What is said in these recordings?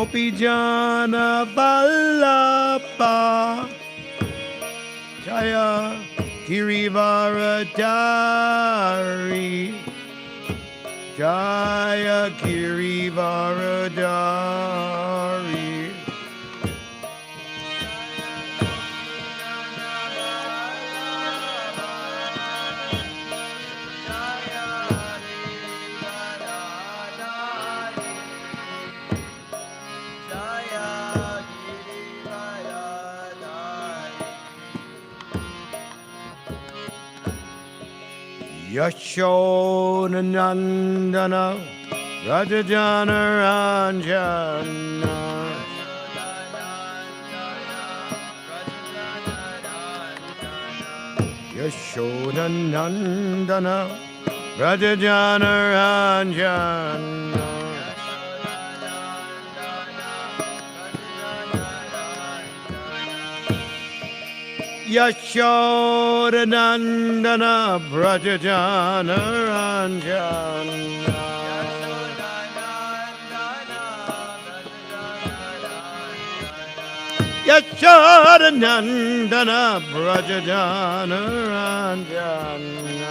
Gopijana Vallabha Jaya Girivaradari Jaya Girivaradari Yashodanandana Rajajana Ranjana Yashodanandana Rajajana Ranjana Yashodanandana Brajajana Ranjana Yashodanandana Brajajana Ranjana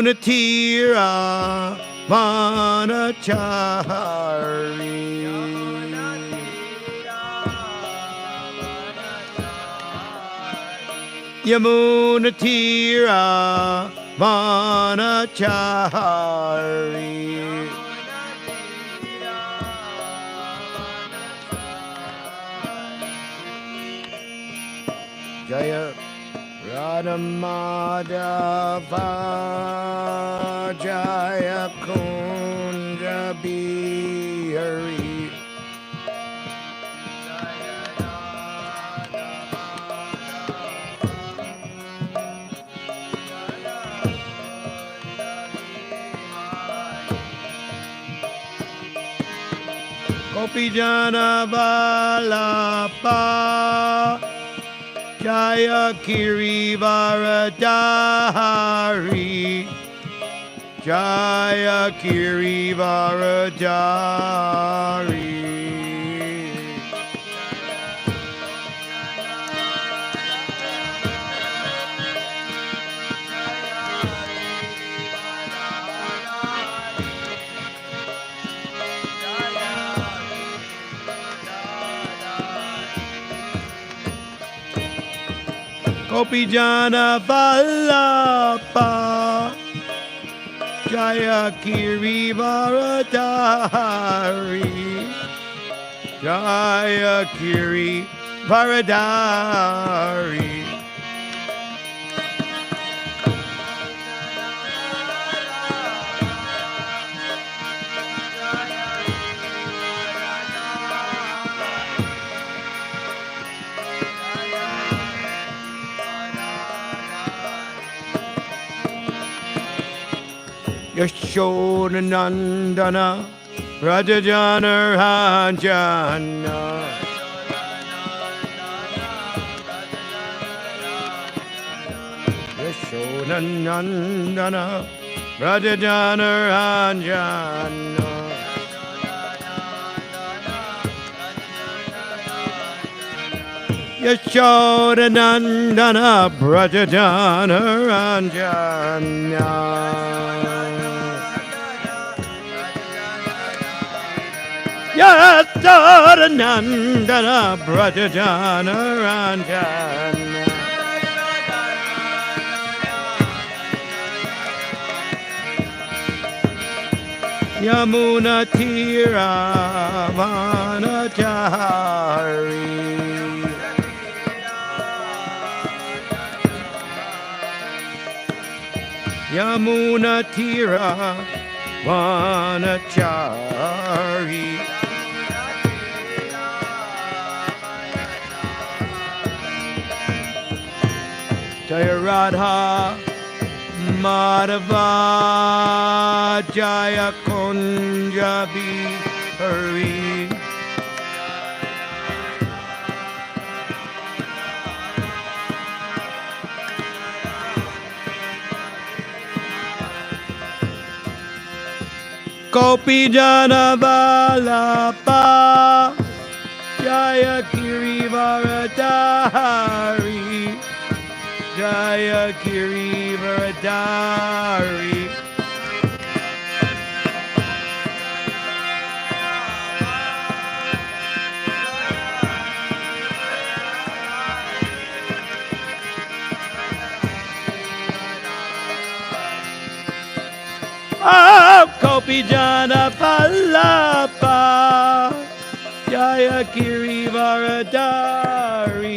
Yamunatira Manachari Yamunatira Manachari Jaya Radhamadava Jaya Kunja Bihari Gopijana Vallabha Jaya Girivaradari Jaya Girivaradari Gopijana Vallabha Jaya Girivaradari Jaya Girivaradari Yashodanandana Rajajana Ranjana Yashodanandana Rajajana Ranjana Yashodanandana Brajajana Ranjana Yashodanandana Brajajana Ranjana Yamunatira Manachari Yamunatira Manachari Jaya Radha Madhava Jaya Kunja Bihari Gopi Jana Vallabha Jaya Giri Varadari Jaya Giri Varadari Gopi Jana Vallabha Jaya Giri Varadari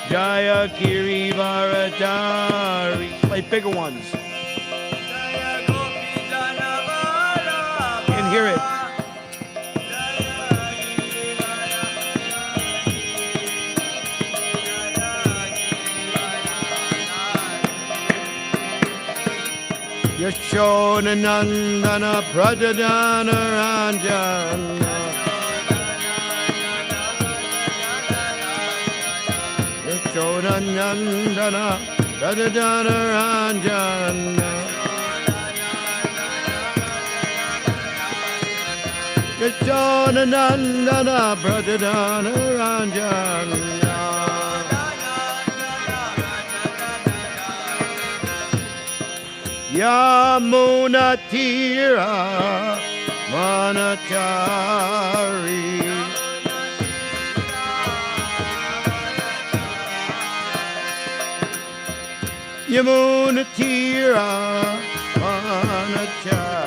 Jaya Giri Varadari. Play bigger ones. Can hear it. Yashoda Nandana Prajadana Ranjana Yashoda Nandana Prajadana Ranjana Yashoda Nandana Prajadana Ranjana Yamuna Tira Manachari Yamuna Tira Manachari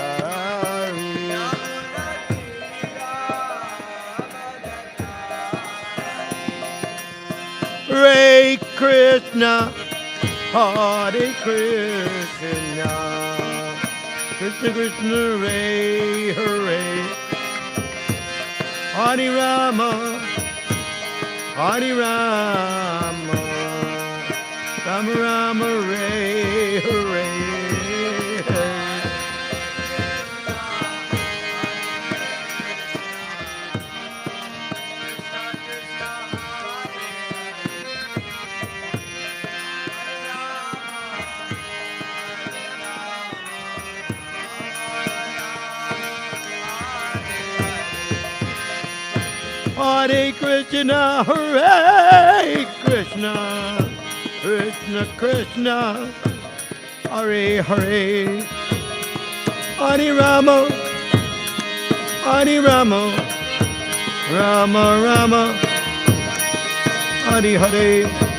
Ray Krishna Hare Krishna, Krishna Krishna, Hare Hare, Hare Rama, Hare Rama, Rama Rama, Hare Hare. Hare Krishna, Hare Krishna, Krishna Krishna, Hare Hare, Hare Rama, Hare Rama, Rama Rama, Hare Hare.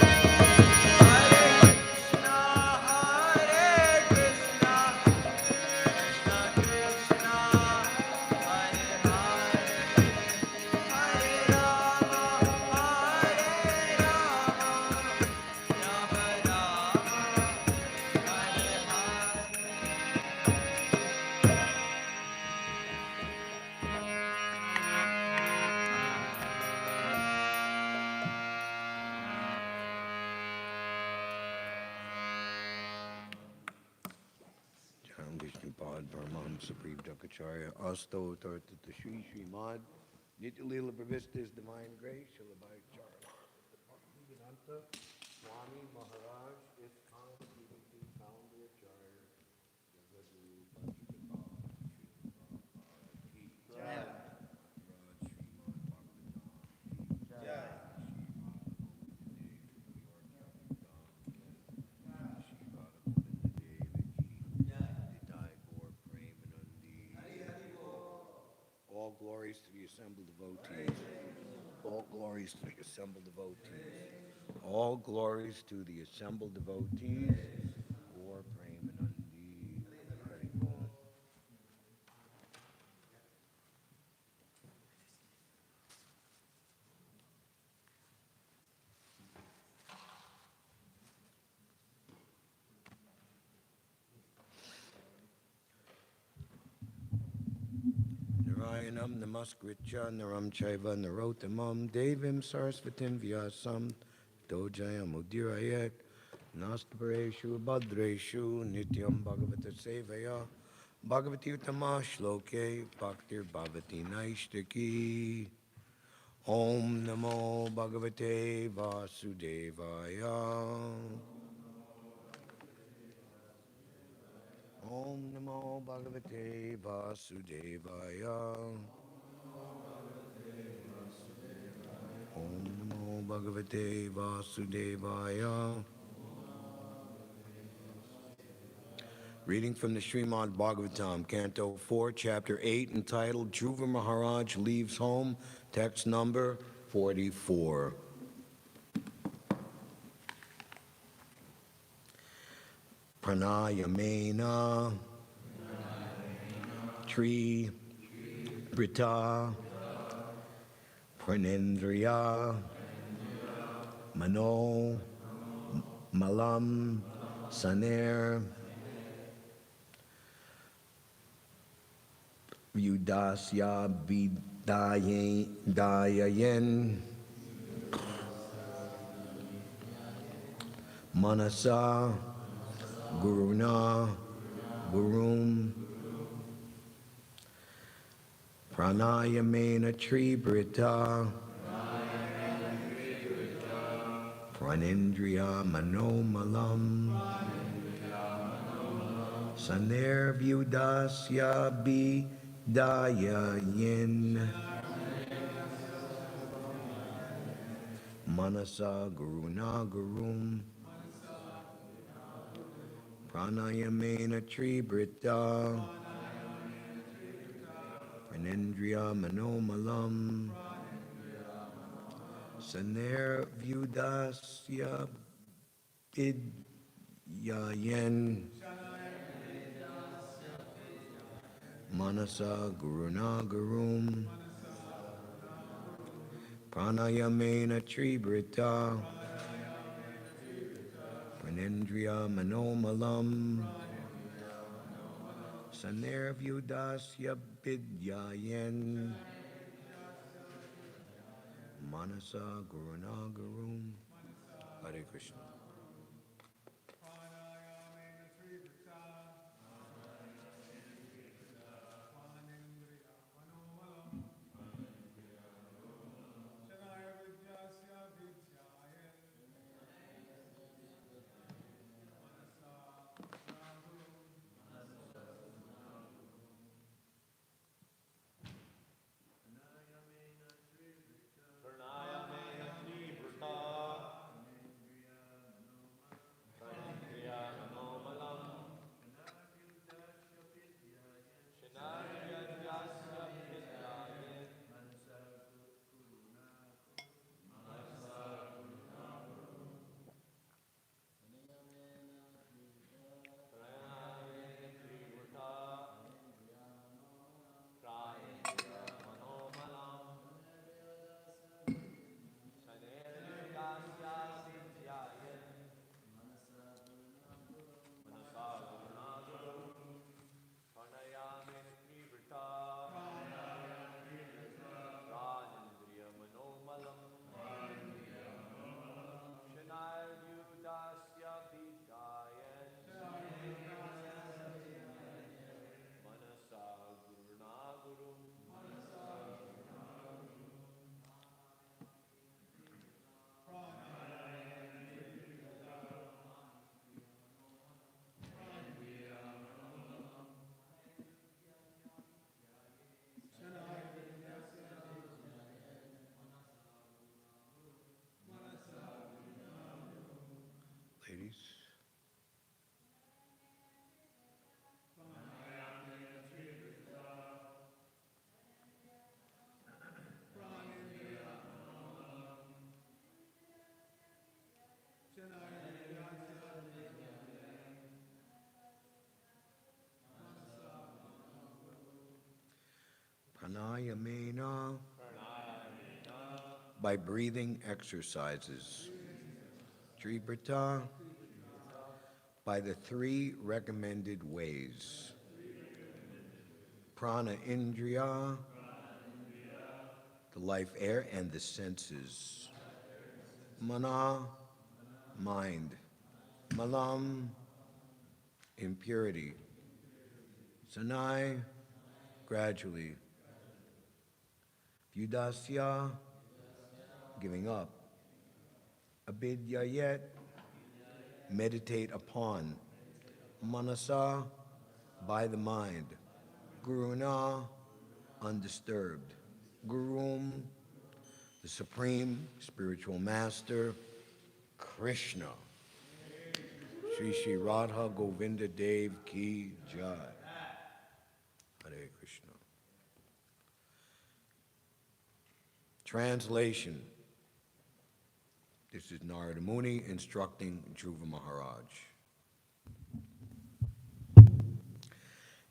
Asto Tartata Shri Śrimad Nitya Leela Pravistas Divine Grace Shalabai Charla Bhaktivedanta Swami Maharaj ISKCON DVT Founder Acharya Jagadguru All glories to the assembled devotees. All glories to the assembled devotees. All glories to the assembled devotees. Or Premanandi. Narayanam Namaskritya Naram Chaiva Narotamam Devim Sarasvatim Vyasam Dojayam Udirayet Nastapareshu Bhadreshu Nityam Bhagavata Sevaya Bhagavati Uttama Shloke Bhaktir Bhavati Naishtaki Om Namo Bhagavate Vasudevaya Om Namo Bhagavate Vasudevaya. Om Namo Bhagavate Vasudevaya. Reading from the Śrimad Bhāgavatam, Canto 4, Chapter 8, entitled Dhruva Maharaj Leaves Home, text number 44. Pranayamena Tri Brita Pranendriya Mano Malam Saner Vyudasya Vidayayen Manasa Guruna Gurum Pranayamena Tribrita Pranendriya Manomalam Saner Vyudasya Vidayayen Manasa Guruna Gurum Pranayamena Tribrita Pranendriya Manomalam Saner Vyudasya Vidyayen Manasa Guruna Gurum Pranayamena Tribrita Pranendriya Manomalam Saner Vyudasya Vidyayen Manasa Guruna Gurum. Hare Krishna. Ladies. Pranayamena by breathing exercises. Tribrita by the three recommended ways. Prana Indriya, the life air and the senses. Mana, mind. Malam, impurity. Sanai, gradually. Vyudasya, giving up. Abhidyayet, meditate upon. Manasa, by the mind. Guruna, undisturbed. Gurum, the Supreme Spiritual Master, Krishna. Shri Shri Radha Govinda Dev Ki Jai. Hare Krishna. Translation. This is Narada Muni instructing Dhruva Maharaj.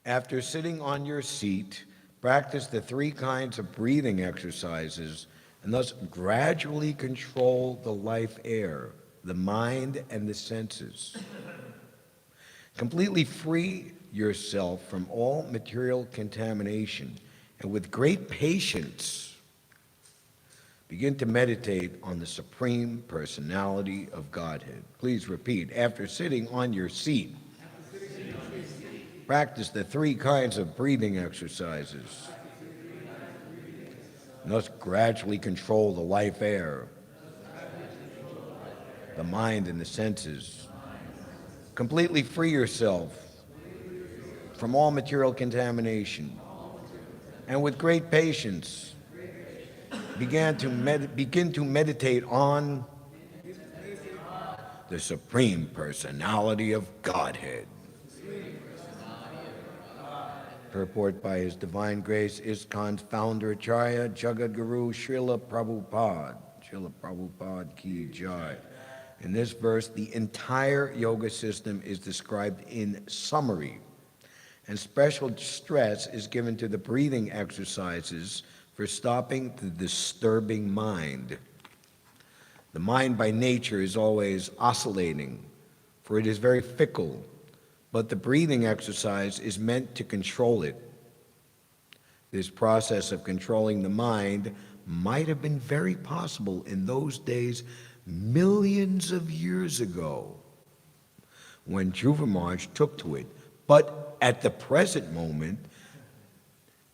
After sitting on your seat, practice the 3 kinds of breathing exercises and thus gradually control the life air, the mind, and the senses. Completely free yourself from all material contamination, and with great patience, begin to meditate on the Supreme Personality of Godhead. Please repeat. After sitting on your seat, practice the 3 kinds of breathing exercises. And thus gradually control the life air, the mind, and the senses. Completely free yourself from all material contamination. And with great patience, begin to meditate on the Supreme Personality of Godhead. Purport by His Divine Grace, ISKCON's founder, Acharya Jagadguru Srila Prabhupada Ki Jai. In this verse, the entire yoga system is described in summary, and special stress is given to the breathing exercises for stopping the disturbing mind. The mind by nature is always oscillating, for it is very fickle, but the breathing exercise is meant to control it. This process of controlling the mind might have been very possible in those days millions of years ago when Dhruva Maharaj took to it. But at the present moment,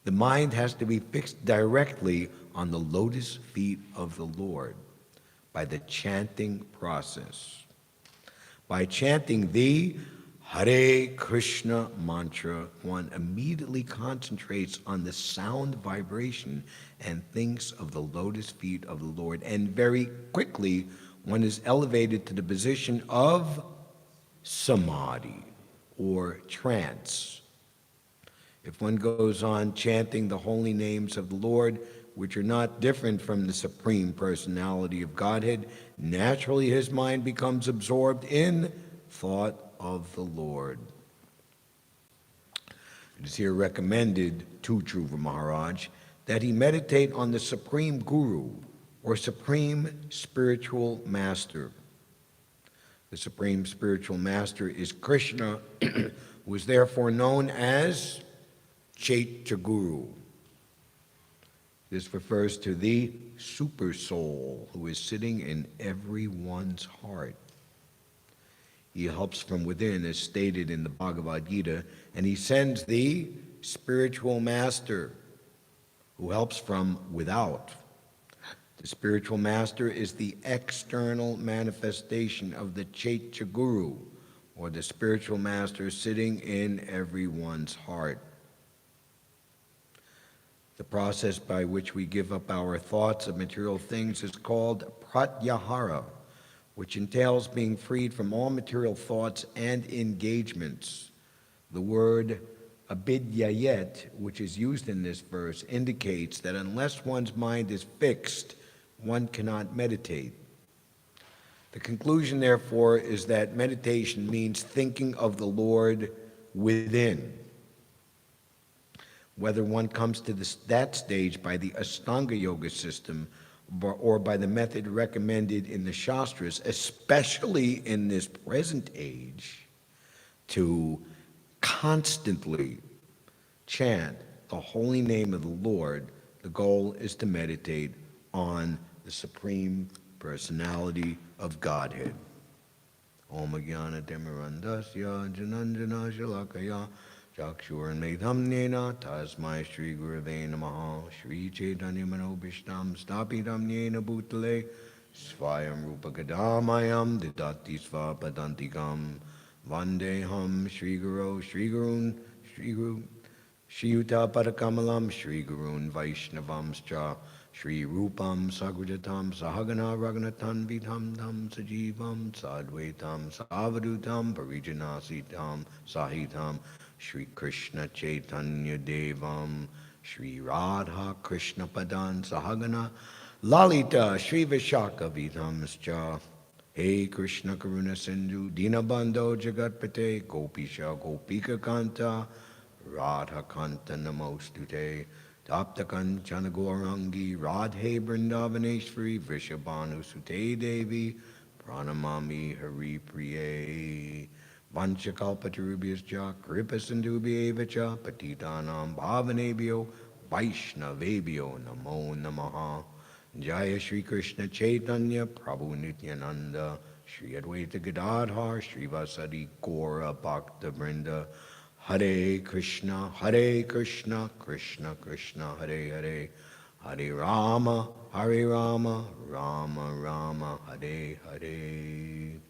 the mind has to be fixed directly on the lotus feet of the Lord by the chanting process. By chanting the Hare Krishna mantra, one immediately concentrates on the sound vibration and thinks of the lotus feet of the Lord, and very quickly one is elevated to the position of samadhi, or trance. If one goes on chanting the holy names of the Lord, which are not different from the Supreme Personality of Godhead, naturally his mind becomes absorbed in thought of the Lord. It is here recommended to Dhruva Maharaj that he meditate on the Supreme Guru, or Supreme Spiritual Master. The Supreme Spiritual Master is Krishna, who is therefore known as Chaitya Guru. This refers to the Super Soul who is sitting in everyone's heart. He helps from within, as stated in the Bhagavad Gita, and he sends the Spiritual Master who helps from without. The Spiritual Master is the external manifestation of the Chaitya Guru, or the Spiritual Master sitting in everyone's heart. The process by which we give up our thoughts of material things is called pratyahara, which entails being freed from all material thoughts and engagements. The word abidyayet, which is used in this verse, indicates that unless one's mind is fixed, one cannot meditate. The conclusion, therefore, is that meditation means thinking of the Lord within. Whether one comes to that stage by the Ashtanga Yoga system or by the method recommended in the Shastras, especially in this present age, to constantly chant the holy name of the Lord, the goal is to meditate on the Supreme Personality of Godhead. Om Jnana Timirandasya Jananjana Shalakaya Chakshurmedhamnena Tasmai Shri Gurave Namaha Shri Chaitanya Manobhishtam Stapidam Yena Bhutale Svayam Rupa Kadamayam Didati Svapadantikam Vandeham Shri Guru Shri Gurun Shri Guru Shri Yuta Padakamalam Shri Gurun Vaishnavamscha Shri Rupam Sagrajatam Sahagana Raghunathan Vidham Dham Sajivam Sadvaitam Savadutam Parijanasitam Sahitam Shri Krishna Chaitanya Devam Shri Radha Krishna Padan Sahagana Lalita Shri Vishaka Vidhamscha Hey Krishna Karuna Sindhu Dinabandho Jagatpate Gopisha Gopika Kanta Radha Kanta Namostute Tapta Kanchana Gaurangi Radhe Vrindavaneshwari Vrishabhanu Sute Devi Pranamami Hari Priye Vanchakalpatarubhyascha Kripasindhubhyevacha Patitanam Bhavanebhyo Vaishnavebhyo Namo Namaha Jaya Shri Krishna Chaitanya Prabhu Nityananda Shri Advaita Gadadhar Shri Vasadi Gaura Bhakta Vrinda Hare Krishna Krishna Krishna Hare Hare Hare Rama Rama Rama Hare Hare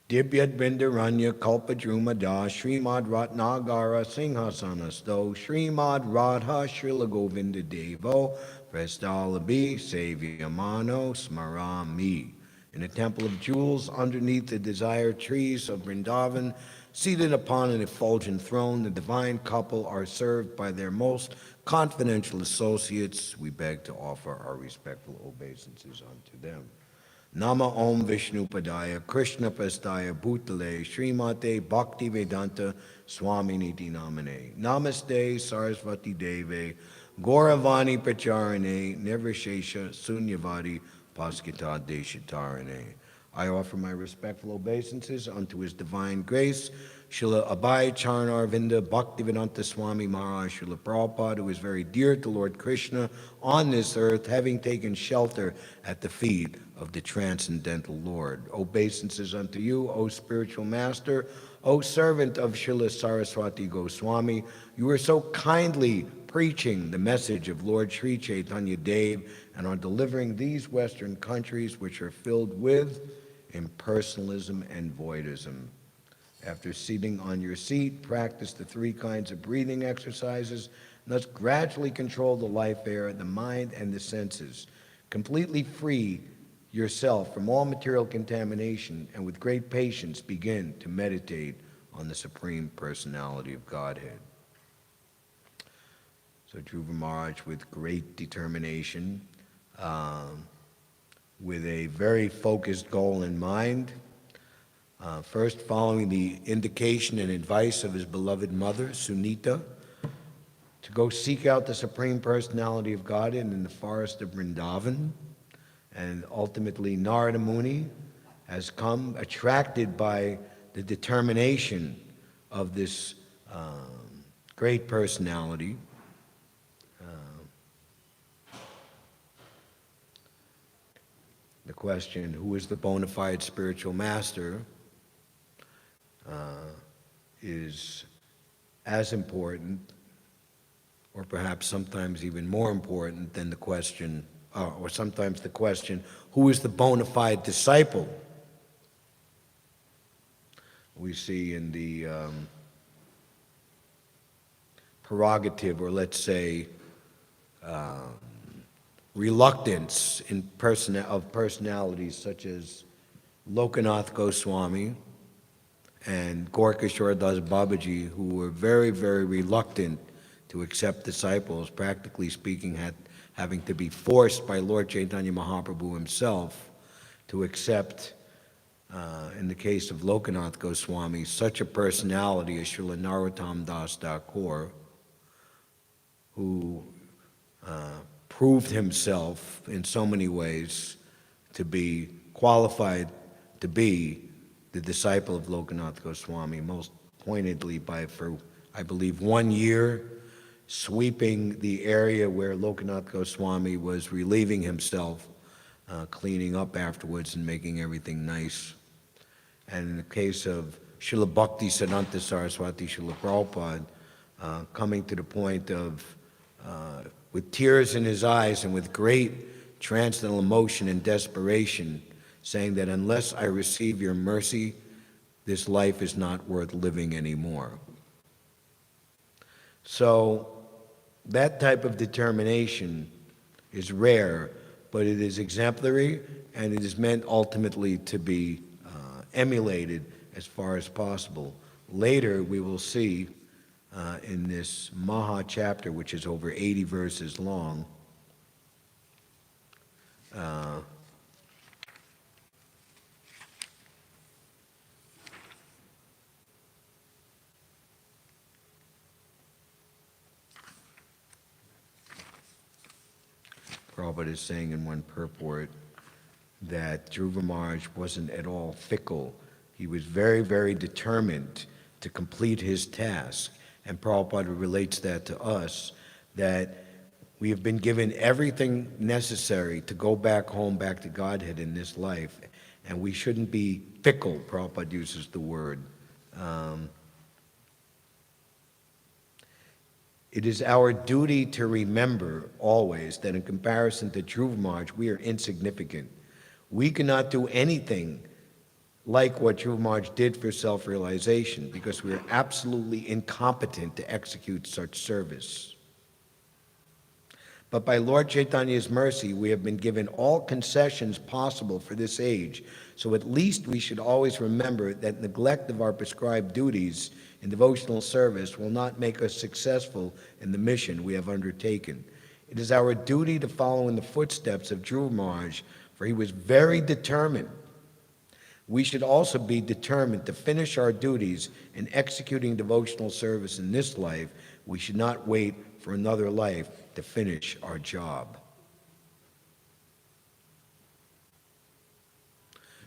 Dibyat Bindaranya Kalpadrumada Śrīmad Ratnagara Singhasanasto Śrīmad Radha Srila Govinda Devo Prestalabi Sevyamano Smarami. In the temple of jewels, underneath the desired trees of Vrindavan, seated upon an effulgent throne, the divine couple are served by their most confidential associates. We beg to offer our respectful obeisances unto them. Nama Om Vishnu Padaya Krishna Prastaya Bhutale Srimate Bhakti Vedanta Swami Niti Namane Namaste Saraswati Deve Gauravani Pacharane Nirvishesha Sunyavadi Paskita Deshitarane. I offer my respectful obeisances unto His Divine Grace, Srila Abhay Charanarvinda Bhaktivedanta Swami Maharaj Srila Prabhupada, who is very dear to Lord Krishna on this earth, having taken shelter at the feet of the Transcendental Lord. Obeisances unto you, O spiritual master, O servant of Srila Saraswati Goswami, you are so kindly preaching the message of Lord Sri Chaitanya Dev and are delivering these Western countries which are filled with impersonalism and voidism. After seating on your seat, practice the 3 kinds of breathing exercises, and thus gradually control the life air, the mind, and the senses. Completely free yourself from all material contamination, and with great patience begin to meditate on the Supreme Personality of Godhead. So Dhruva Maharaj, with great determination, with a very focused goal in mind, first following the indication and advice of his beloved mother, Sunita, to go seek out the Supreme Personality of Godhead in the forest of Vrindavan, and ultimately Narada Muni has come attracted by the determination of this great personality. The question, who is the bona fide spiritual master, is as important, or perhaps sometimes even more important than the question, or sometimes the question, who is the bona fide disciple? We see in the prerogative, or let's say, reluctance of personalities such as Lokanath Goswami and Gorkishore Das Babaji, who were very, very reluctant to accept disciples, practically speaking, having to be forced by Lord Chaitanya Mahaprabhu himself to accept, in the case of Lokanath Goswami, such a personality as Srila Narottam Das Thakur, who proved himself in so many ways to be qualified to be the disciple of Lokanath Goswami, most pointedly for I believe 1 year, sweeping the area where Lokanath Goswami was relieving himself, cleaning up afterwards and making everything nice. And in the case of Srila Bhakti Siddhanta Saraswati Srila Prabhupada, coming to the point of, with tears in his eyes and with great transcendental emotion and desperation, saying that unless I receive your mercy, this life is not worth living anymore. So that type of determination is rare, but it is exemplary, and it is meant ultimately to be emulated as far as possible. Later, we will see in this Maha chapter, which is over 80 verses long, Prabhupada is saying in one purport that Dhruva Maharaj wasn't at all fickle. He was very, very determined to complete his task. And Prabhupada relates that to us, that we have been given everything necessary to go back home, back to Godhead in this life. And we shouldn't be fickle, Prabhupada uses the word. It is our duty to remember always that in comparison to Dhruva Maharaj, we are insignificant. We cannot do anything like what Dhruva Maharaj did for self-realization because we are absolutely incompetent to execute such service. But by Lord Chaitanya's mercy, we have been given all concessions possible for this age. So at least we should always remember that neglect of our prescribed duties in devotional service will not make us successful in the mission we have undertaken. It is our duty to follow in the footsteps of Dhruva Maharaj, for he was very determined. We should also be determined to finish our duties in executing devotional service in this life. We should not wait for another life to finish our job.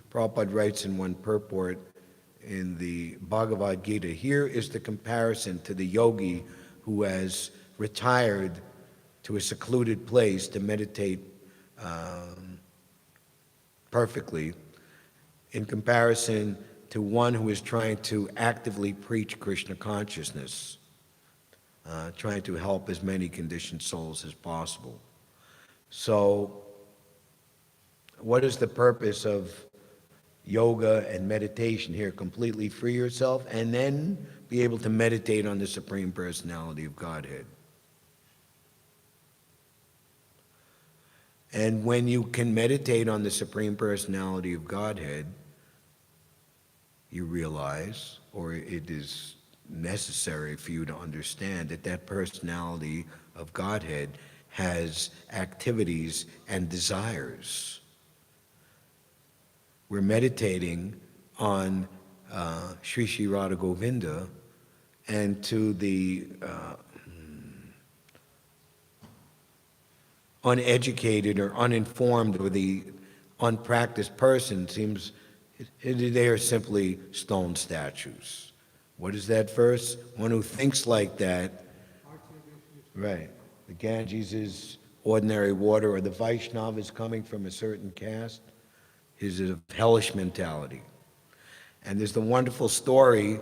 Prabhupada writes in one purport in the Bhagavad Gita, here is the comparison to the yogi who has retired to a secluded place to meditate perfectly, in comparison to one who is trying to actively preach Krishna consciousness, trying to help as many conditioned souls as possible. So, what is the purpose of yoga and meditation here? Completely free yourself and then be able to meditate on the Supreme Personality of Godhead. And when you can meditate on the Supreme Personality of Godhead, you realize, or it is necessary for you to understand, that that personality of Godhead has activities and desires. We're meditating on Sri Sri Radha Govinda, and to the uneducated or uninformed or the unpracticed person seems they are simply stone statues. What is that verse? One who thinks like that, right? The Ganges is ordinary water, or the Vaishnava is coming from a certain caste, is a hellish mentality. And there's the wonderful story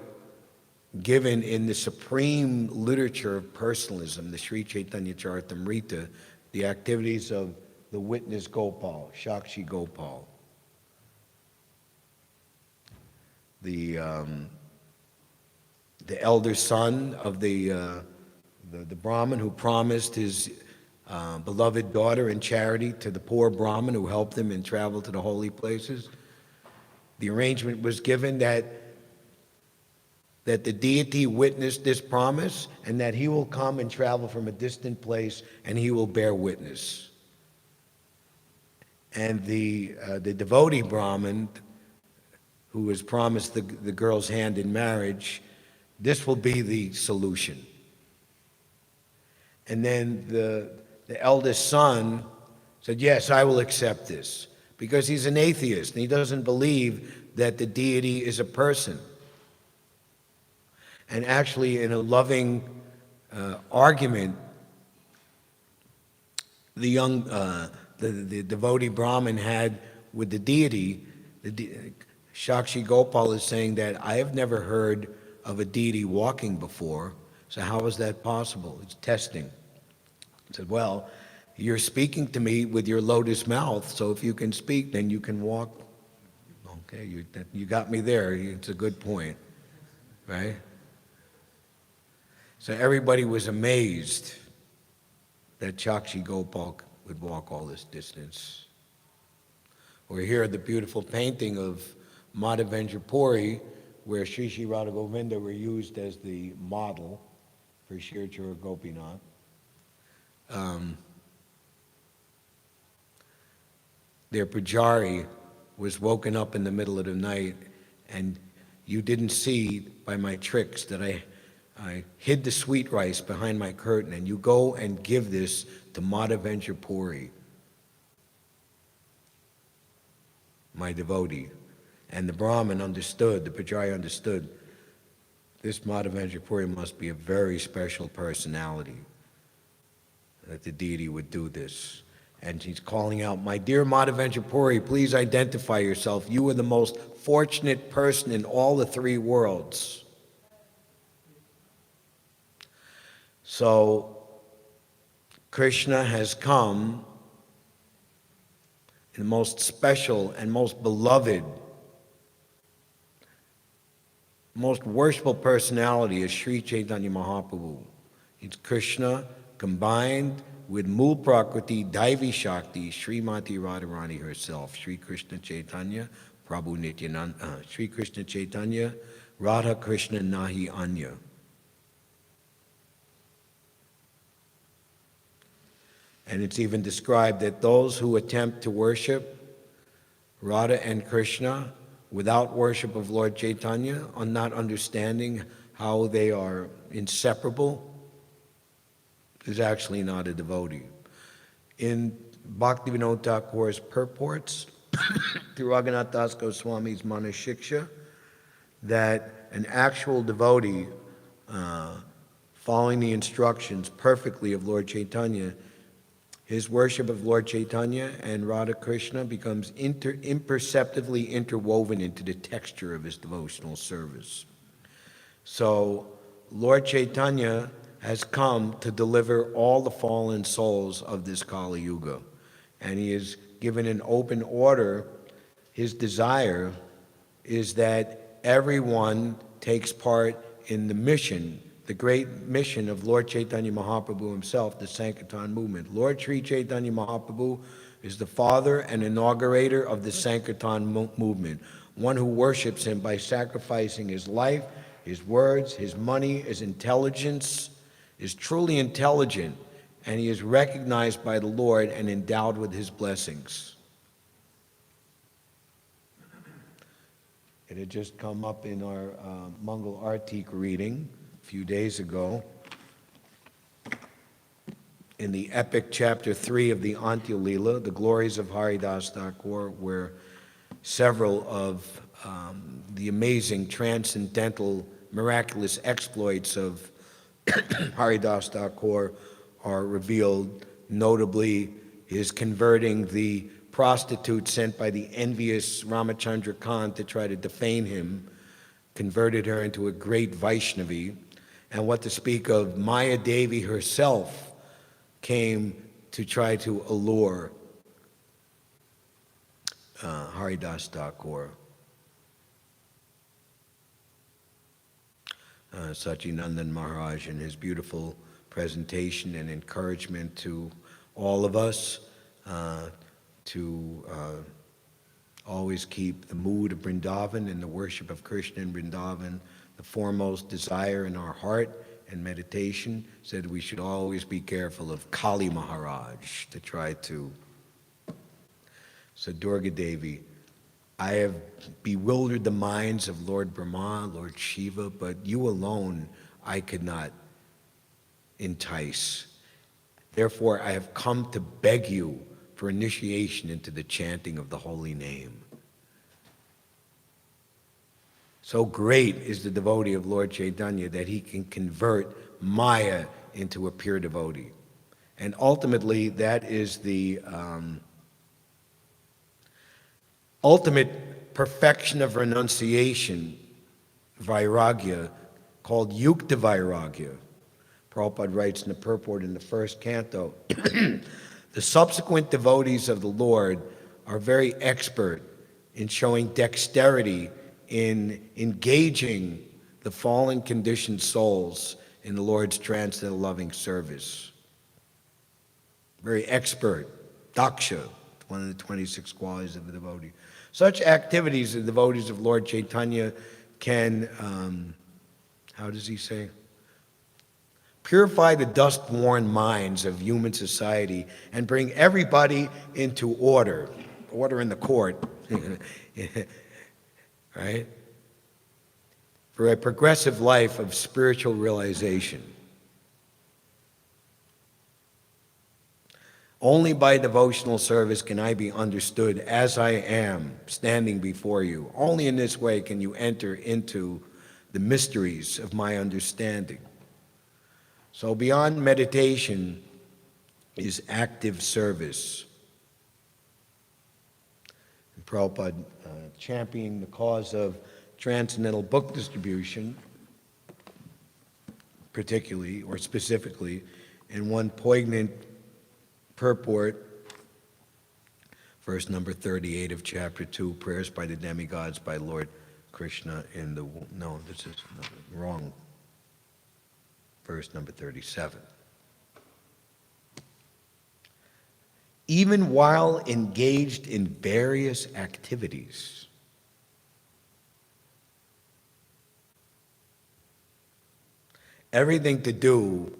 given in the supreme literature of personalism, the Sri Chaitanya Charitamrita, the activities of the witness Gopal, Shakshi Gopal. The elder son of the Brahmin who promised his beloved daughter in charity to the poor Brahmin who helped him and travel to the holy places. The arrangement was given that the deity witnessed this promise and that he will come and travel from a distant place and he will bear witness. And the devotee Brahmin who was promised the girl's hand in marriage, this will be the solution. And then the eldest son said, yes, I will accept this, because he's an atheist and he doesn't believe that the deity is a person. And actually, in a loving argument, the devotee Brahmin had with the deity, Shakshi Gopal is saying that I have never heard of a deity walking before, so how is that possible? It's testing. He said, well, you're speaking to me with your lotus mouth, so if you can speak, then you can walk. Okay, you got me there. It's a good point, right? So everybody was amazed that Chakshi Gopal would walk all this distance. Or here the beautiful painting of Madhavendra Puri, where Sri Sri Radha Govinda were used as the model for Shri Chura Gopinath. Their pujari was woken up in the middle of the night, and you didn't see by my tricks that I hid the sweet rice behind my curtain, and you go and give this to Madhavendra Puri, my devotee. And the Brahmin understood, the pujari understood, this Madhavendra Puri must be a very special personality, that the deity would do this. And he's calling out, my dear Madhavendra Puri, please identify yourself. You are the most fortunate person in all the three worlds. So Krishna has come in the most special and most beloved, most worshipful personality is Sri Chaitanya Mahaprabhu. It's Krishna combined with Mool Prakriti, Daivi Shakti, Srimati Radharani herself, Sri Krishna Chaitanya, Prabhu Nityananda, Sri Krishna Chaitanya, Radha Krishna Nahi Anya. And it's even described that those who attempt to worship Radha and Krishna without worship of Lord Chaitanya, are not understanding how they are inseparable, is actually not a devotee. In Bhaktivinoda Thakur's purports to Raghunath Das Goswami's Manashiksha, that an actual devotee, following the instructions perfectly of Lord Chaitanya, his worship of Lord Chaitanya and Radha Krishna becomes imperceptibly interwoven into the texture of his devotional service. So Lord Chaitanya has come to deliver all the fallen souls of this Kali Yuga. And he is given an open order. His desire is that everyone takes part in the mission, the great mission of Lord Chaitanya Mahaprabhu himself, the Sankirtan movement. Lord Sri Chaitanya Mahaprabhu is the father and inaugurator of the Sankirtan movement, one who worships him by sacrificing his life, his words, his money, his intelligence, is truly intelligent, and he is recognized by the Lord and endowed with his blessings. It had just come up in our Mangal Artik reading a few days ago, in the epic chapter 3 of the Antya Leela, the glories of Haridas Thakur, where several of the amazing transcendental miraculous exploits of Haridas Thakur are revealed, notably his converting the prostitute sent by the envious Ramachandra Khan to try to defame him, converted her into a great Vaishnavi, and what to speak of Maya Devi herself came to try to allure Haridas Thakur. Sachinandan Maharaj in his beautiful presentation and encouragement to all of us to always keep the mood of Vrindavan and the worship of Krishna in Vrindavan the foremost desire in our heart and meditation. Said we should always be careful of Kali Maharaj to try to. So Durga Devi, I have bewildered the minds of Lord Brahma, Lord Shiva, but you alone I could not entice. Therefore, I have come to beg you for initiation into the chanting of the holy name. So great is the devotee of Lord Chaitanya that he can convert Maya into a pure devotee. And ultimately, that is the ultimate perfection of renunciation, vairagya, called yukta vairagya. Prabhupada writes in the purport in the first canto, the subsequent devotees of the Lord are very expert in showing dexterity in engaging the fallen conditioned souls in the Lord's transcendental loving service. Very expert, daksha, one of the 26 qualities of the devotee. Such activities the devotees of Lord Chaitanya can, how does he say? Purify the dust-worn minds of human society and bring everybody into order in the court, right? For a progressive life of spiritual realization. Only by devotional service can I be understood as I am, standing before you. Only in this way can you enter into the mysteries of my understanding. So beyond meditation is active service. And Prabhupada championing the cause of transcendental book distribution, particularly or specifically, in one poignant purport, verse number 38 of chapter 2, prayers by the demigods by Lord Krishna in the... No, this is wrong. Verse number 37. Even while engaged in various activities, everything to do,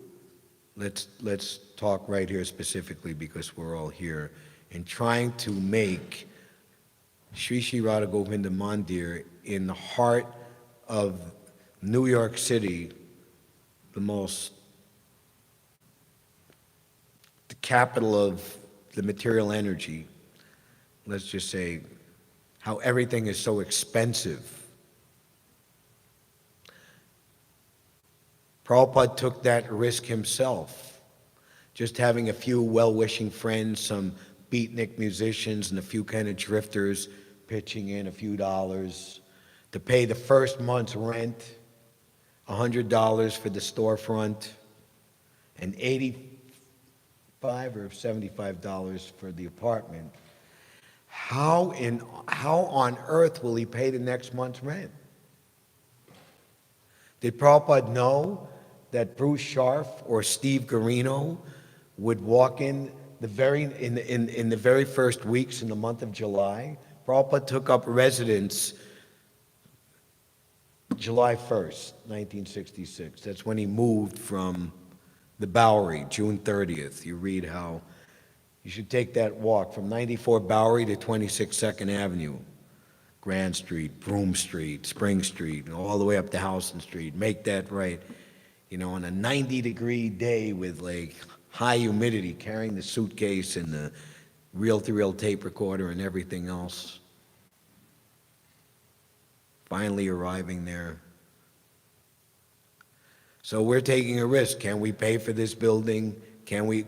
let's talk right here specifically because we're all here, in trying to make Sri Sri Radha Govinda Mandir in the heart of New York City the capital of the material energy. Let's just say how everything is so expensive. Prabhupada took that risk himself, just having a few well-wishing friends, some beatnik musicians, and a few kind of drifters pitching in a few dollars to pay the first month's rent, $100 for the storefront, and $85 or $75 for the apartment. How on earth will he pay the next month's rent? Did Prabhupada know that Bruce Scharf or Steve Garino would walk in the very first weeks in the month of July? Prabhupada took up residence July 1st, 1966. That's when he moved from the Bowery, June 30th. You read how you should take that walk from 94 Bowery to 26 2nd Avenue, Grand Street, Broome Street, Spring Street, and all the way up to Houston Street. Make that right, on a 90-degree day with like high humidity, carrying the suitcase and the reel-to-reel tape recorder and everything else. Finally arriving there. So we're taking a risk. Can we pay for this building? Can we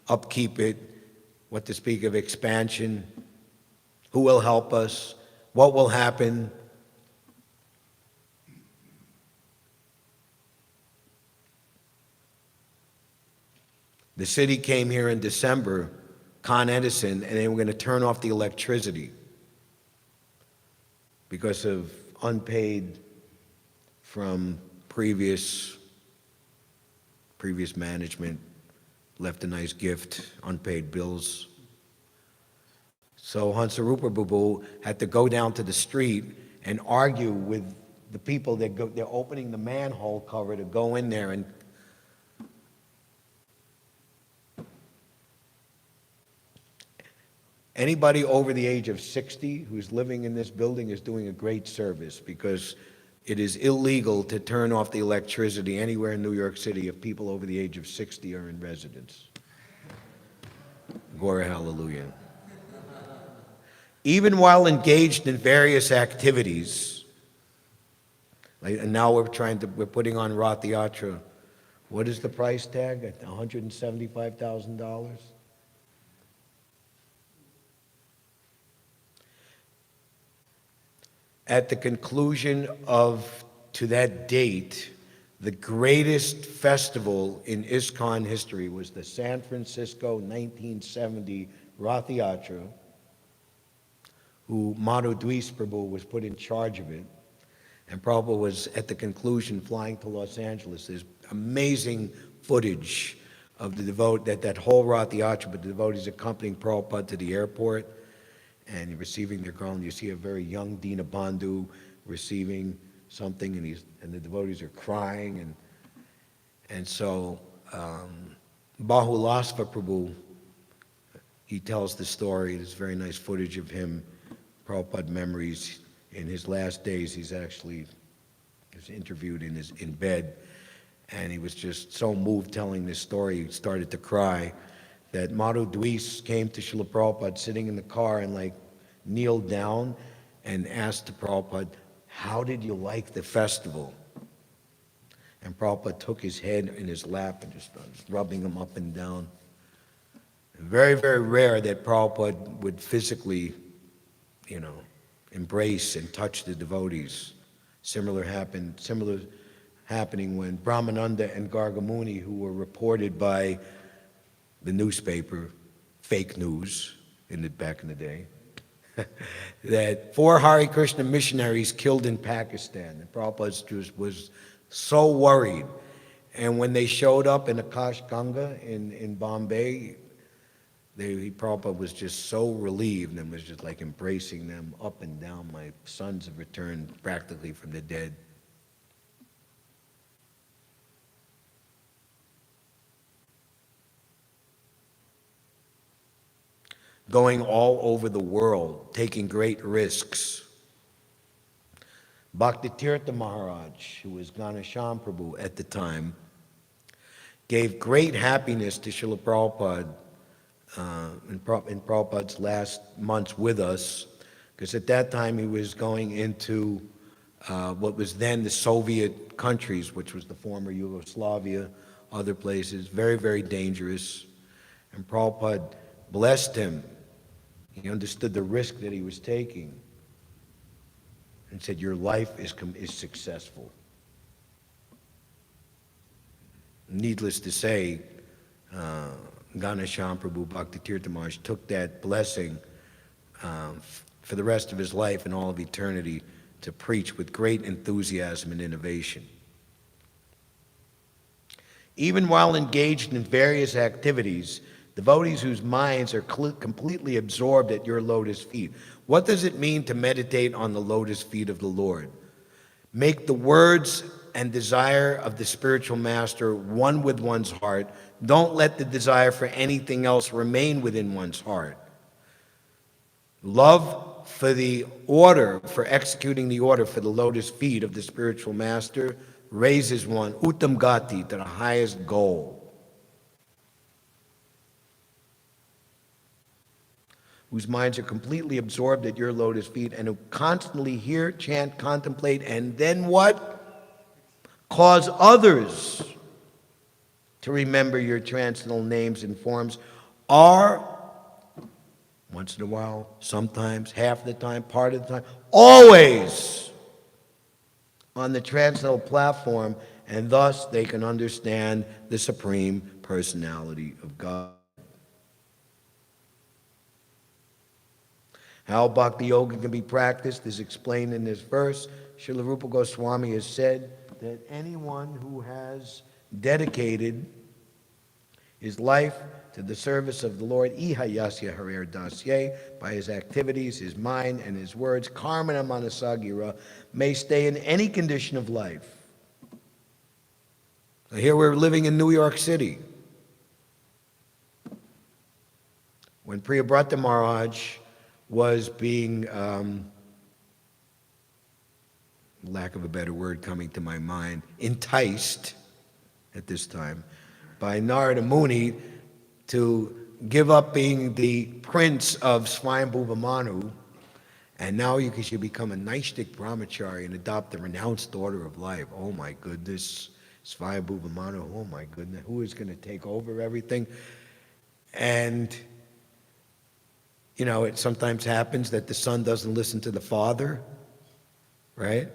upkeep it? What to speak of expansion? Who will help us? What will happen? The city came here in December, Con Edison, and they were going to turn off the electricity because of unpaid from previous management, left a nice gift, unpaid bills. So Hansarupa Babu had to go down to the street and argue with the people they're opening the manhole cover to go in there, and anybody over the age of 60 who's living in this building is doing a great service, because it is illegal to turn off the electricity anywhere in New York City if people over the age of 60 are in residence. Glory, hallelujah. Even while engaged in various activities, and now we're putting on Rath Yatra. What is the price tag? At $175,000? At the conclusion to that date, the greatest festival in ISKCON history was the San Francisco 1970 Rath Yatra, who Madhu Dweis Prabhu was put in charge of it. And Prabhupada was, at the conclusion, flying to Los Angeles. There's amazing footage of the that whole Rath Yatra, but the devotees accompanying Prabhupada to the airport and receiving their garland. You see a very young Dina Bandhu receiving something, and the devotees are crying, and so Bahulasva Prabhu, he tells the story. There's very nice footage of him, Prabhupada memories. In his last days, he was interviewed in bed, and he was just so moved telling this story, he started to cry, that Madhu Dwees came to Srila Prabhupada sitting in the car and kneeled down and asked the Prabhupada, how did you like the festival? And Prabhupada took his head in his lap and just started rubbing him up and down. Very, very rare that Prabhupada would physically, embrace and touch the devotees. Similar happening when Brahmananda and Gargamuni, who were reported by the newspaper, fake news back in the day, that 4 Hare Krishna missionaries killed in Pakistan. And Prabhupada was so worried. And when they showed up in Akash Ganga in Bombay, Prabhupada was just so relieved and was just embracing them up and down. My sons have returned practically from the dead. Going all over the world, taking great risks. Bhaktitirtha Maharaj, who was Ghanasham Prabhu at the time, gave great happiness to Srila Prabhupada in Prabhupada's last months with us, because at that time he was going into what was then the Soviet countries, which was the former Yugoslavia, other places, very, very dangerous. And Prabhupada blessed him. He understood the risk that he was taking and said, your life is successful. Needless to say, Ghanasham Prabhu Bhaktitirtha Maharaj took that blessing for the rest of his life and all of eternity to preach with great enthusiasm and innovation. Even while engaged in various activities, devotees whose minds are completely absorbed at your lotus feet. What does it mean to meditate on the lotus feet of the Lord? Make the words and desire of the spiritual master one with one's heart. Don't let the desire for anything else remain within one's heart. Love for the order, for executing the order for the lotus feet of the spiritual master raises one, Uttam Gati, to the highest goal. Whose minds are completely absorbed at your lotus feet and who constantly hear, chant, contemplate, and then what? Cause others to remember your transcendental names and forms are, once in a while, sometimes, half the time, part of the time, always on the transcendental platform, and thus they can understand the Supreme Personality of God. How Bhakti Yoga can be practiced is explained in this verse. Srila Rupa Goswami has said that anyone who has dedicated his life to the service of the Lord, Iha Yasya Harer Dasye, by his activities, his mind, and his words, Karmana Manasagira, may stay in any condition of life. Now here we're living in New York City. When Priyabrata Maharaj was being, lack of a better word coming to my mind, enticed at this time by Narada Muni to give up being the prince of Svayambhuva Manu, and now you should become a Naishtik brahmachari and adopt the renounced order of life. Oh my goodness, Svayambhuva Manu, oh my goodness, who is going to take over everything? And it sometimes happens that the son doesn't listen to the father, right?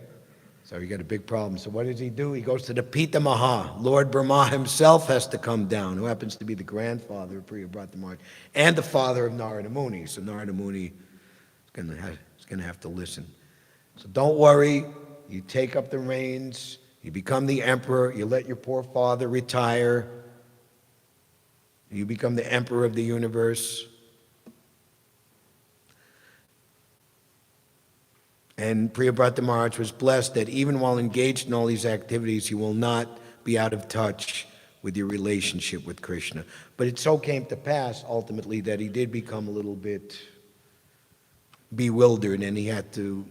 So you got a big problem. So what does he do? He goes to the Pitamaha. Lord Brahma himself has to come down, who happens to be the grandfather of Priyabrata Maharaj and the father of Narada Muni. So Narada Muni is going to have to listen. So don't worry. You take up the reins. You become the emperor, you let your poor father retire, you become the emperor of the universe. And Priyabhrata Maharaj was blessed that even while engaged in all these activities, you will not be out of touch with your relationship with Krishna. But it so came to pass, ultimately, that he did become a little bit bewildered, and he had to,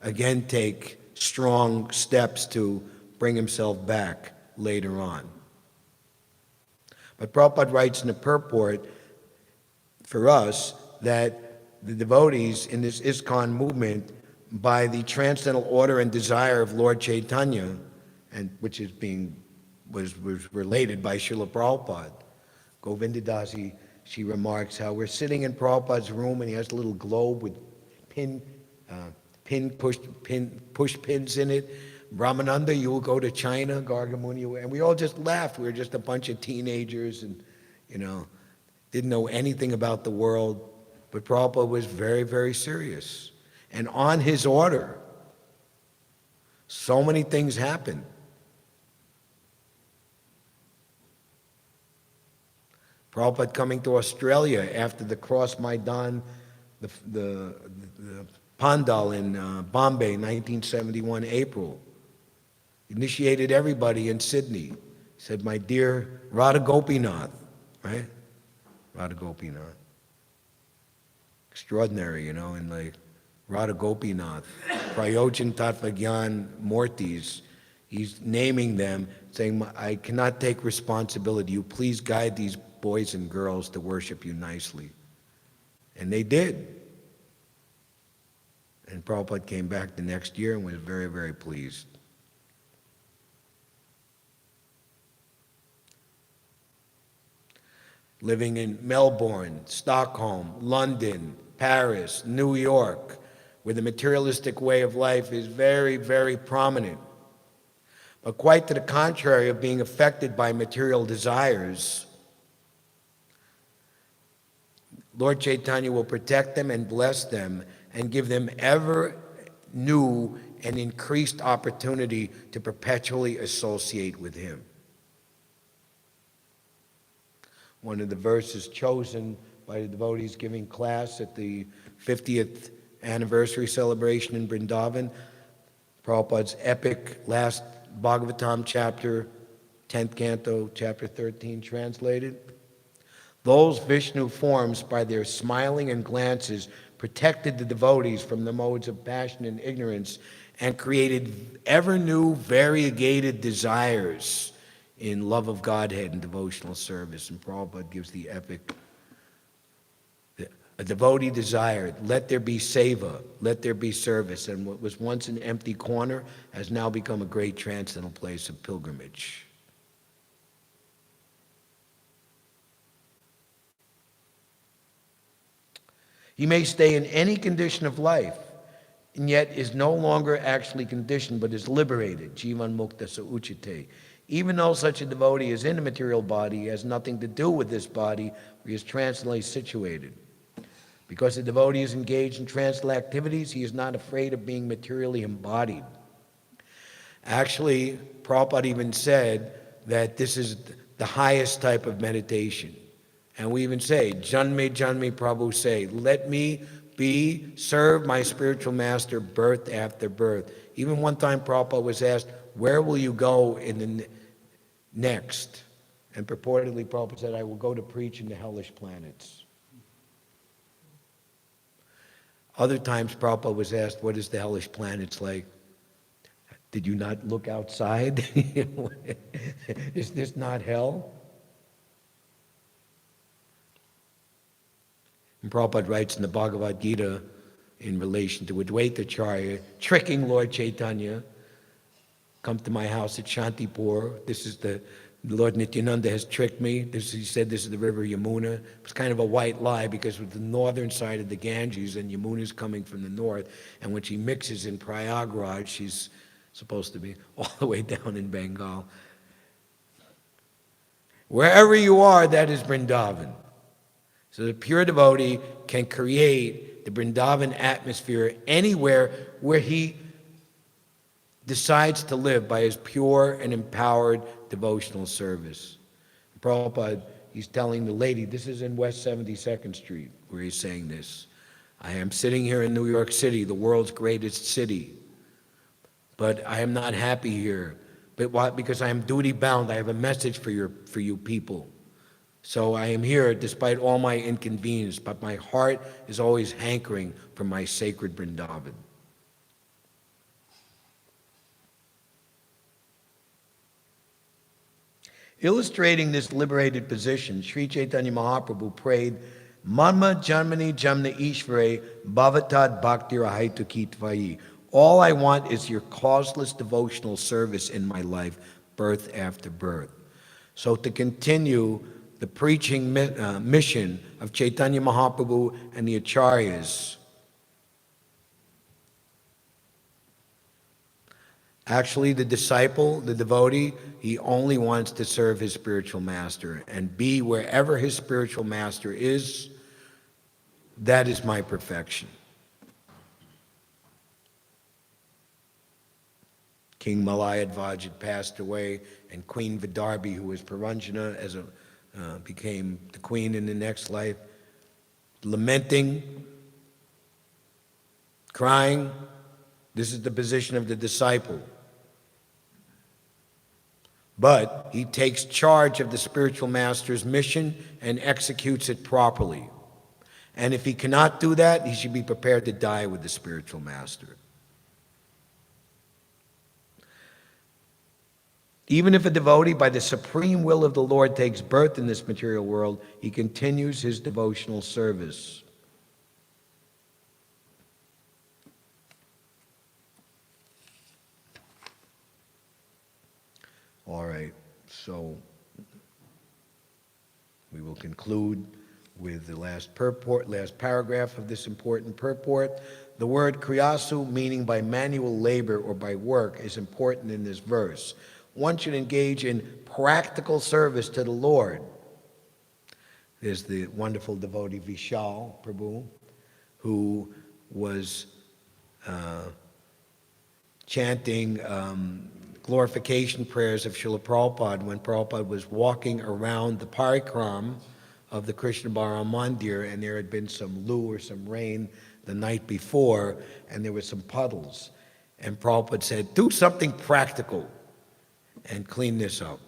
again, take strong steps to bring himself back later on. But Prabhupada writes in the purport for us that the devotees in this ISKCON movement, by the transcendental order and desire of Lord Chaitanya, and which is was related by Srila Prabhupada, Govinda Dasi, she remarks how we're sitting in Prabhupada's room and he has a little globe with push pins in it. Ramananda, you will go to China, Gargamuni, and we all just laughed. We were just a bunch of teenagers and, didn't know anything about the world. But Prabhupada was very, very serious. And on his order, so many things happened. Prabhupada coming to Australia after the Cross Maidan, the Pandal in Bombay, 1971, April. Initiated everybody in Sydney. He said, my dear Radha Gopinath, right? Radha Gopinath. Extraordinary, and like Radha Gopinath, Prayojan Tattva Gyan Murtis, he's naming them, saying, I cannot take responsibility. You please guide these boys and girls to worship you nicely. And they did. And Prabhupada came back the next year and was very, very pleased. Living in Melbourne, Stockholm, London, Paris, New York, where the materialistic way of life is very, very prominent. But quite to the contrary of being affected by material desires, Lord Chaitanya will protect them and bless them and give them ever new and increased opportunity to perpetually associate with him. One of the verses chosen by the devotees giving class at the 50th anniversary celebration in Vrindavan, Prabhupada's epic last Bhāgavatam chapter, 10th canto, chapter 13, translated. Those Vishnu forms, by their smiling and glances, protected the devotees from the modes of passion and ignorance and created ever new variegated desires in love of Godhead and devotional service. And Prabhupada gives the epic, a devotee desired, let there be seva, let there be service. And what was once an empty corner has now become a great transcendental place of pilgrimage. He may stay in any condition of life, and yet is no longer actually conditioned, but is liberated. Jivan mukta sa uchite. Even though such a devotee is in a material body, he has nothing to do with this body, for he is transcendently situated. Because the devotee is engaged in transcendental activities, he is not afraid of being materially embodied. Actually, Prabhupada even said that this is the highest type of meditation. And we even say, Janme Janme Prabhu say, let me serve my spiritual master birth after birth. Even one time Prabhupada was asked, where will you go in the next? And purportedly Prabhupada said, I will go to preach in the hellish planets. Other times Prabhupada was asked, what is the hellish planets like? Did you not look outside? Is this not hell? And Prabhupada writes in the Bhagavad Gita in relation to Advaitacharya, tricking Lord Chaitanya, come to my house at Shantipur. This is the Lord Nityananda has tricked me. He said this is the river Yamuna. It was kind of a white lie because with the northern side of the Ganges and Yamuna is coming from the north, and when she mixes in Prayagraj, she's supposed to be all the way down in Bengal. Wherever you are, that is Vrindavan. So the pure devotee can create the Vrindavan atmosphere anywhere where he decides to live by his pure and empowered devotional service. Prabhupada, he's telling the lady, this is in West 72nd Street, where he's saying this. I am sitting here in New York City, the world's greatest city, but I am not happy here. But why? Because I am duty bound. I have a message for you people. So I am here despite all my inconvenience, but my heart is always hankering for my sacred Vrindavan. Illustrating this liberated position, Sri Chaitanya Mahaprabhu prayed, Manma Janmani Jamna Ishvare Bhavatad Bhakti Rahaitu Kitvayi. All I want is your causeless devotional service in my life, birth after birth. So to continue the preaching mission of Chaitanya Mahaprabhu and the Acharyas, actually, the disciple, the devotee, he only wants to serve his spiritual master and be wherever his spiritual master is. That is my perfection. King Malayadvaj had passed away, and Queen Vidarbhi, who was Paranjana, became the queen in the next life, lamenting, crying. This is the position of the disciple. But he takes charge of the spiritual master's mission and executes it properly. And if he cannot do that, he should be prepared to die with the spiritual master. Even if a devotee, by the supreme will of the Lord, takes birth in this material world, he continues his devotional service. All right, so we will conclude with the last paragraph of this important purport. The word kriyasu, meaning by manual labor or by work, is important in this verse. One should engage in practical service to the Lord. There's the wonderful devotee Vishal Prabhu, who was chanting glorification prayers of Srila Prabhupada when Prabhupada was walking around the parikram of the Krishna Balaram Mandir, and there had been some dew or some rain the night before, and there were some puddles. And Prabhupada said, do something practical and clean this up.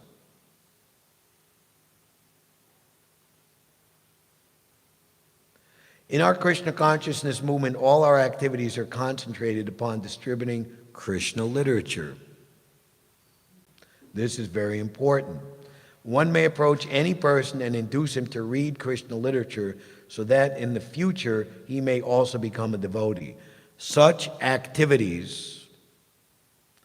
In our Krishna consciousness movement, all our activities are concentrated upon distributing Krishna literature. This is very important. One may approach any person and induce him to read Krishna literature so that in the future he may also become a devotee. Such activities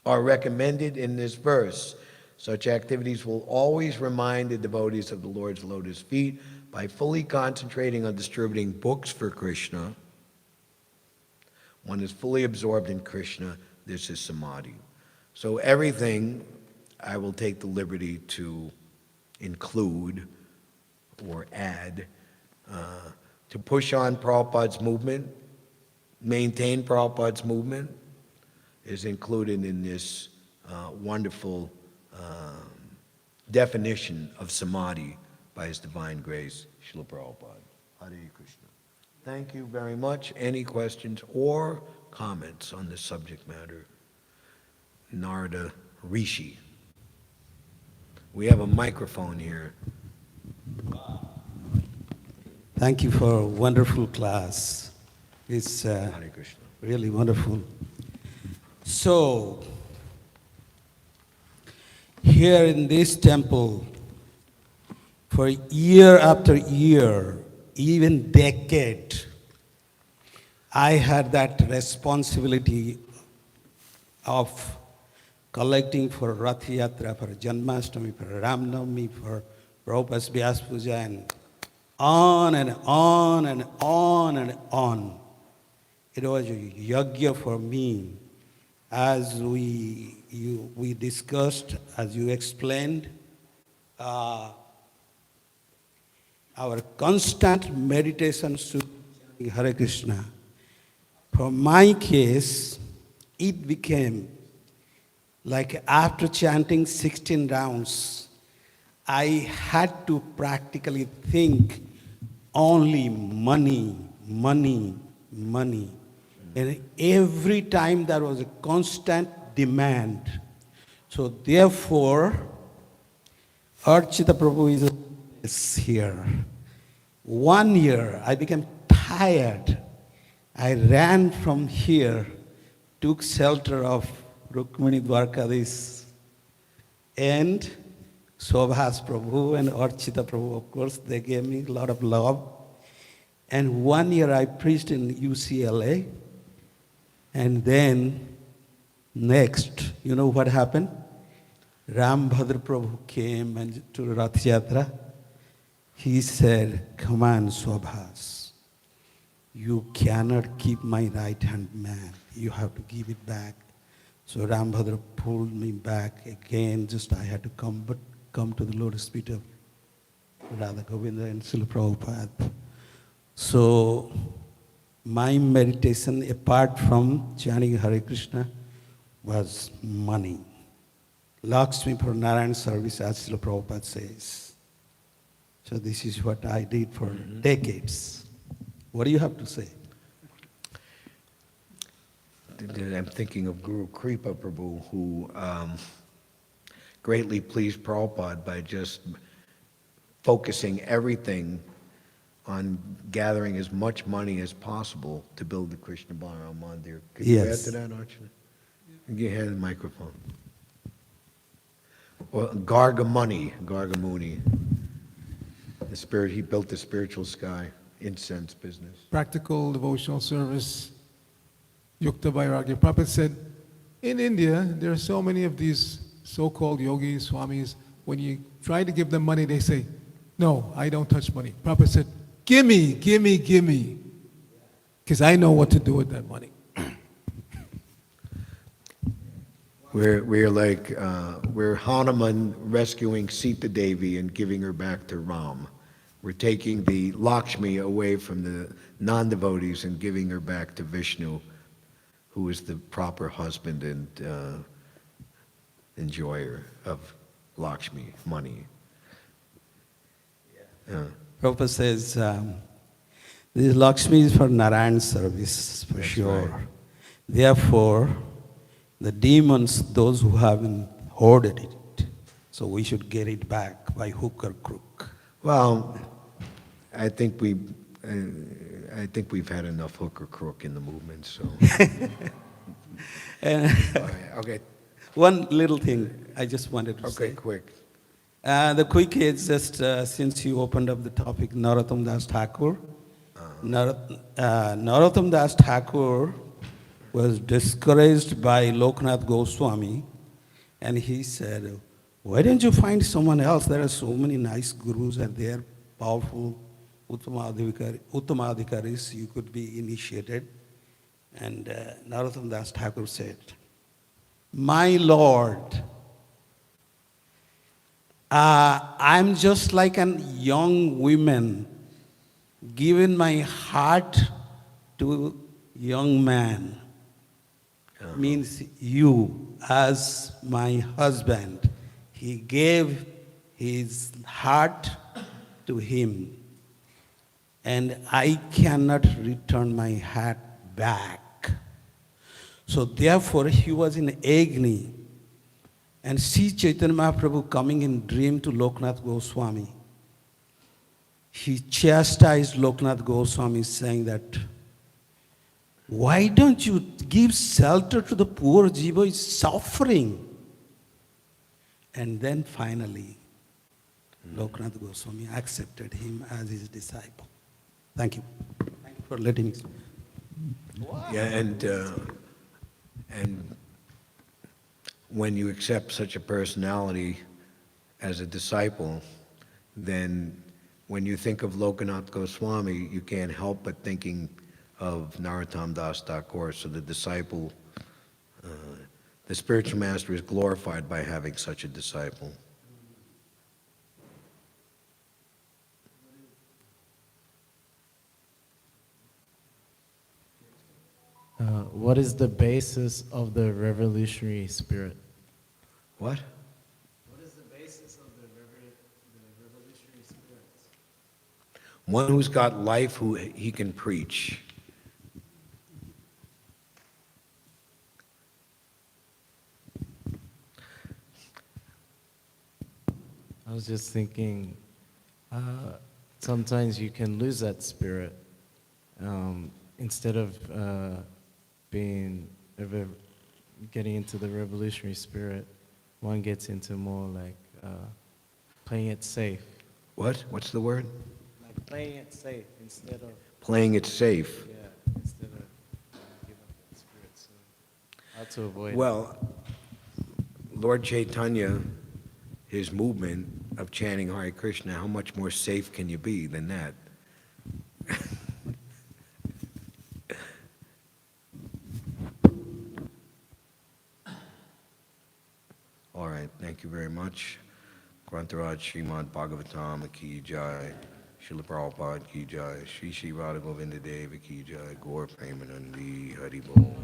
are recommended in this verse. Such activities will always remind the devotees of the Lord's lotus feet by fully concentrating on distributing books for Krishna. One is fully absorbed in Krishna. This is samadhi. So everything I will take the liberty to include or add to push on Prabhupada's movement, maintain Prabhupada's movement, is included in this wonderful definition of samadhi by His Divine Grace, Srila Prabhupada. Hare Krishna. Thank you very much. Any questions or comments on this subject matter? Narada Rishi. We have a microphone here. Thank you for a wonderful class. It's Hare Krishna. really wonderful. So, here in this temple, for year after year, even decade, I had that responsibility of collecting for Rath Yatra, for Janmashtami, for Ram Navami, for Prabhupada's Vyas Puja, and on and on and on and on. It was a yajna for me. As we discussed, as you explained, our constant meditation should be Hare Krishna. For my case, it became Like after chanting 16 rounds, I had to practically think only money, money, money. And every time there was a constant demand. So therefore, Archita Prabhu is here. 1 year, I became tired. I ran from here, took shelter of Rukmini Dwarkadis and Shobhas Prabhu and Archita Prabhu, of course, they gave me a lot of love. And 1 year I preached in UCLA. And then next, you know what happened? Ram Bhadra Prabhu came and to Rath Yatra. He said, come on, Shobhas. You cannot keep my right hand man. You have to give it back. So Rambhadra pulled me back again. Just I had to come to the lotus feet of Radha Govinda and Srila Prabhupada. So my meditation, apart from chanting Hare Krishna, was money. Lakshmi for Narayan service, as Srila Prabhupada says. So this is what I did for decades. What do you have to say? I'm thinking of Guru Kripa Prabhu, who greatly pleased Prabhupada by just focusing everything on gathering as much money as possible to build the Krishna Balaram Mandir. Could you add to that, Archana? Give her the microphone. Well, Garga Muni. The spirit, he built the spiritual sky, incense business. Practical devotional service, Yukta Vairagya. Prabhupada said, in India, there are so many of these so-called yogis, swamis, when you try to give them money, they say, no, I don't touch money. Prabhupada said, gimme, gimme, gimme, because I know what to do with that money. We're like, we're Hanuman rescuing Sita Devi and giving her back to Ram. We're taking the Lakshmi away from the non-devotees and giving her back to Vishnu, who is the proper husband and enjoyer of Lakshmi, money. Prabhupada says, this Lakshmi is for Narayan service, for That's sure. right. Therefore, the demons, those who haven't hoarded it, so we should get it back by hook or crook. Well, I think we've had enough hook or crook in the movement, so. Okay, One little thing I just wanted to say. okay, quick. The quick is just since you opened up the topic, Narottam Das Thakur. Narottam Das Thakur was discouraged by Loknath Goswami, and he said, why don't you find someone else? There are so many nice gurus and they are powerful Uttamadhikaris, you could be initiated. And Narottam Das Thakur said, my Lord, I'm just like a young woman, giving my heart to young man. Means you as my husband. He gave his heart to him, and I cannot return my heart back. So therefore he was in agony. And see Chaitanya Mahaprabhu coming in dream to Loknath Goswami. He chastised Loknath Goswami saying that, why don't you give shelter to the poor jiva who is suffering? And then finally, Loknath Goswami accepted him as his disciple. Thank you. Thank you for letting me speak. Yeah, and when you accept such a personality as a disciple, then when you think of Lokanath Goswami, you can't help but thinking of Narottam Das Thakur. So the disciple, the spiritual master is glorified by having such a disciple. What is the basis of the revolutionary spirit? What? What is the basis of the revolutionary spirits? One who's got life who he can preach. I was just thinking, sometimes you can lose that spirit. Instead of getting into the revolutionary spirit, one gets into more like playing it safe. What? What's the word? Like playing it safe instead of, Playing it safe. yeah, instead of giving up that spirit. So how to avoid it. Well, Lord Chaitanya, his movement of chanting Hare Krishna, how much more safe can you be than that? All right, thank you very much. Grantaraj Śrimad Bhāgavatam ki jai, Srila Prabhupada ki jai, Shri Shri Radha Govinda Deva ki jai, Gaur Premanandi Hari Bol.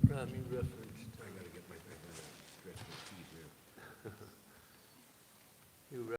Rami reference.